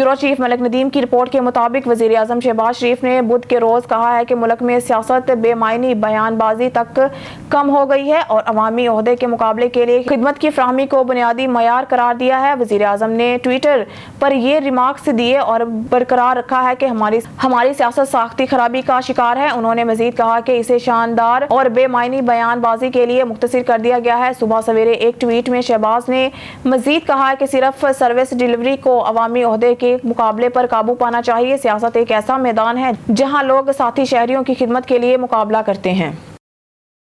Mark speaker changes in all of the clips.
Speaker 1: Bureau chief Malik Nadeem की report के मुताबिक वज़ीर आज़म शहबाज शरीफ ने बुध के रोज कहा है कि मुल्क में सियासत बेमायनी बयानबाजी तक कम हो गई है और अवामी ओहदे के मुकाबले के लिए खिदमत की फ्राहमी को बुनियादी मयार करार दिया है। वज़ीर आज़म ने ट्विटर पर ये रिमार्क्स दिए और बरकरार रखा है कि हमारी सियासत साख्ती खराबी का शिकार है। उन्होंने मजीद कहा कि इसे शानदार और बेमायनी बयानबाजी के लिए मुख्तसर कर दिया गया है। सुबह सवेरे एक ट्वीट में शहबाज ने मजीद कहा है कि सिर्फ सर्विस डिलीवरी को अवामी ओहदे के मुकाबले पर काबू पाना चाहिए। सियासत एक ऐसा मैदान है जहां लोग साथी शहरियों की खिदमत के लिए मुकाबला करते हैं।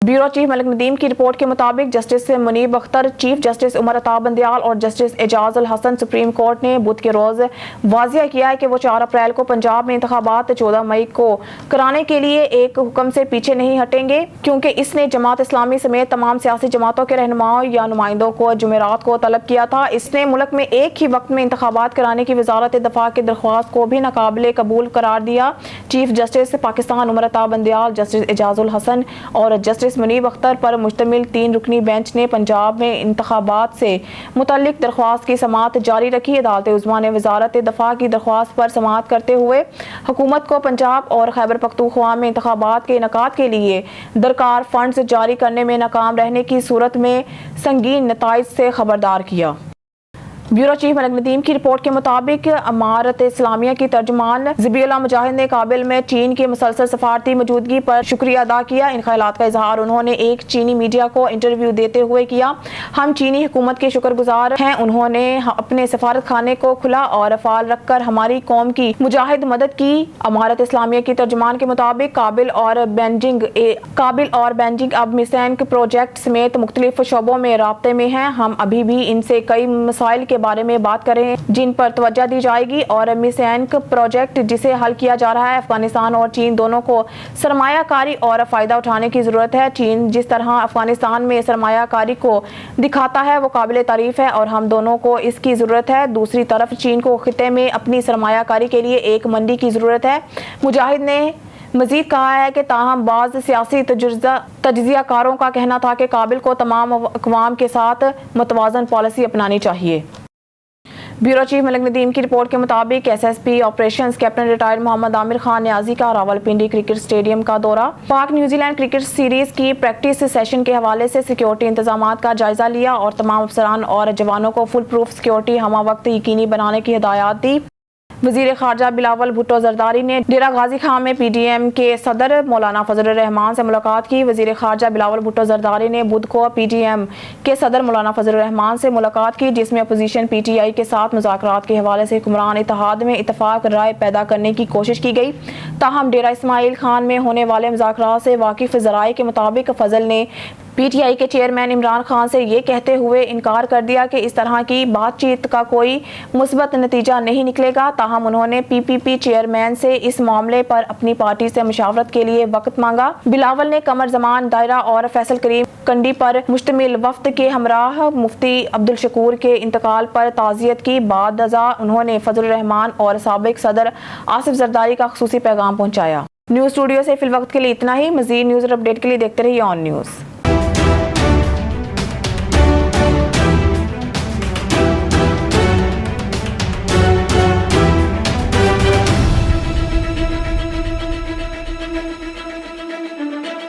Speaker 1: ब्यूरो चीफ मलिक नदीम की रिपोर्ट के मुताबिक justice Munib Akhtar, chief justice Umar Ata Bandial और justice Ijaz ul Hassan supreme court ने बुध के रोज वाजिया किया है कि वो 4 अप्रैल को पंजाब में इंतखाबात 14 मई को कराने के लिए एक हुक्म से पीछे नहीं हटेंगे, क्योंकि इसने जमात इस्लामी समेत तमाम सियासी जमातों के रहनुमाओं या नुमाइंदों को जुमेरात को तलब किया था। इसने मुल्क में एक ही वक्त में इंतखाबात कराने की वजारत दफा की दरख्वास्त को भी नाकाबिले कबूल करार दिया। Chief justice Pakistan Umar Ata Bandial, justice Ijaz ul Hasan और जस्टिस मुनीब अख्तर पर मुश्तमिल 3 रुकनी बेंच ने पंजाब में इंतखाबात से मुतल्लिक दरख्वास्त की समाअत जारी रखी। अदालत उज़्मा ने वजारत दफा की दरख्वास्त पर समाअत करते हुए हुकूमत को पंजाब और खैबर पख्तूनख्वा में इंतखाबात के इनेकाद के लिए दरकार फंड्स जारी करने में नाकाम रहने की सूरत में संगीन नताइज से खबरदार किया। ब्यूरो चीफ मलिक नदीम की रिपोर्ट के मुताबिक अमारत इस्लामिया की तर्जुमान ज़बीउल्लाह मुजाहिद ने काबिल में चीन की मुसलसल सफारती मौजूदगी पर शुक्रिया अदा किया। इन ख्यालात का इजहार उन्होंने एक चीनी मीडिया को इंटरव्यू देते हुए किया। हम चीनी हुकूमत के शुक्रगुजार हैं, उन्होंने अपने सफारत खाने को खुला और फाल रखकर हमारी कौम की मुजाहिद मदद की। अमारत इस्लामिया की तर्जुमान के मुताबिक काबिल और बेंजिंग अब मिसैंक प्रोजेक्ट समेत मुख्तलिफ शोबों में राब्ते में हैं। हम अभी भी इनसे कई मसाइल के बारे में बात करें जिन पर तवज्जो दी जाएगी और मिसैंक प्रोजेक्ट जिसे हल किया जा रहा है। अफगानिस्तान और चीन दोनों को सरमायाकारी और फायदा उठाने की जरूरत है। चीन जिस तरह अफगानिस्तान में सरमायाकारी को दिखाता है वो काबिल तारीफ है और हम दोनों को इसकी जरूरत है। दूसरी तरफ चीन को खिते में अपनी सरमायाकारी के लिए एक मंडी की जरूरत है। मुजाहिद ने मजीद कहा है कि ताहम बाज़ सियासी तज्जियाकारों का कहना था कि काबिल को तमाम अक़वाम के साथ मुतवाज़न पॉलिसी अपनानी चाहिए। ब्यूरो चीफ मलिक नदीम की रिपोर्ट के मुताबिक SSP operations captain retired Mohammad Aamir Khan Niazi का रावलपिंडी क्रिकेट स्टेडियम का दौरा, पाक न्यूजीलैंड क्रिकेट सीरीज की प्रैक्टिस सेशन के हवाले से सिक्योरिटी इंतजामात का जायजा लिया और तमाम अफसरान और जवानों को फुल प्रूफ सिक्योरिटी हमा वक्त यकीनी बनाने की हिदायत दी। वज़ीर ख़ारजा बिलावल भुट्टो ज़रदारी ने डेरा गाजी खां में PTM के सदर मौलाना फजल रहमान से मुलाकात की। वज़ीर ख़ारजा बिलावल भुट्टो ज़रदारी ने बुध को PTM के सदर मौलाना फजल रहमान से मुलाकात की, जिसमें अपोजिशन PTI के साथ मुज़ाकरात के हवाले से हुक्मरान इत्तेहाद में इत्तफाक राय पैदा करने की कोशिश की गई। ताहम डेरा इस्माइल खान में होने वाले मुज़ाकरात से वाकिफ़ ज़राए के मुताबिक फजल ने PTI के चेयरमैन इमरान खान से ये कहते हुए इनकार कर दिया कि इस तरह की बातचीत का कोई मुस्बत नतीजा नहीं निकलेगा। ताहम उन्होंने PPP चेयरमैन से इस मामले पर अपनी पार्टी से मशावरत के लिए वक्त मांगा। बिलावल ने कमर जमान दायरा और फैसल करीम कंडी पर मुश्तमिल वफ्द के हमराह मुफ्ती अब्दुल शकूर के इंतकाल पर ताज़ियत की। बाद अज़ा उन्होंने फजल रहमान और साबिक सदर आसिफ जरदारी का खुसूसी पैगाम पहुँचाया। न्यूज़ स्टूडियो से फिल वक्त के लिए इतना ही। मज़ीद न्यूज़ और अपडेट के लिए देखते रहिए ऑन न्यूज़।